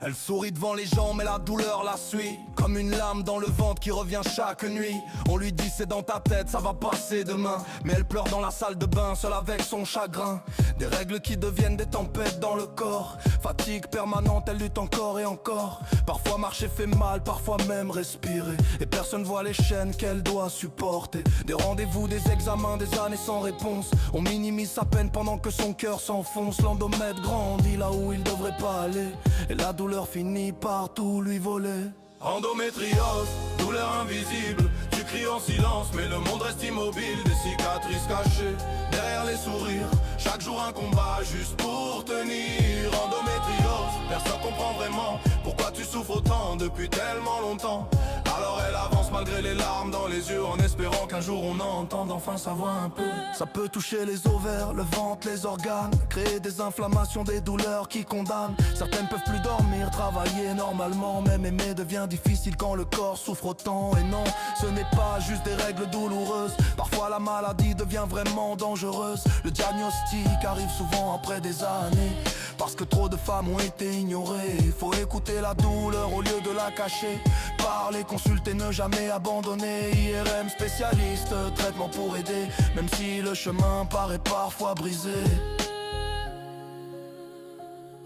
Elle sourit devant les gens mais la douleur la suit, comme une lame dans le ventre qui revient chaque nuit. On lui dit c'est dans ta tête, ça va passer demain. Mais elle pleure dans la salle de bain, seule avec son chagrin. Des règles qui deviennent des tempêtes dans le corps. Fatigue permanente, elle lutte encore et encore. Parfois marcher fait mal, parfois même respirer. Et personne voit les chaînes qu'elle doit supporter. Des rendez-vous, des examens, des années sans réponse. On minimise sa peine pendant que son cœur s'enfonce. L'endomètre grandit là où il devrait pas aller. Et la douleur finit par tout lui voler. Endométriose, douleur invisible. Tu cries en silence mais le monde reste immobile. Des cicatrices cachées derrière les sourires. Chaque jour un combat juste pour tenir. Endométriose, personne comprend vraiment pourquoi tu souffres autant depuis tellement longtemps. Alors elle avance malgré les larmes dans les yeux, en espérant qu'un jour on entende enfin sa voix un peu. Ça peut toucher les ovaires, le ventre, les organes, créer des inflammations, des douleurs qui condamnent. Certaines peuvent plus dormir, travailler normalement. Même aimer devient difficile quand le corps souffre autant. Et non, ce n'est pas juste des règles douloureuses. Parfois la maladie devient vraiment dangereuse. Le diagnostic arrive souvent après des années, parce que trop de femmes ont été ignorées. Il faut écouter la douleur au lieu de la cacher. Parler, consulter, ne jamais abandonner. IRM spécialiste, traitement pour aider, même si le chemin paraît parfois brisé.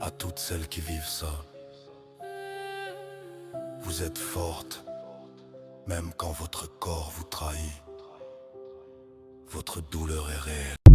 À toutes celles qui vivent ça, vous êtes fortes, même quand votre corps vous trahit. Votre douleur est réelle.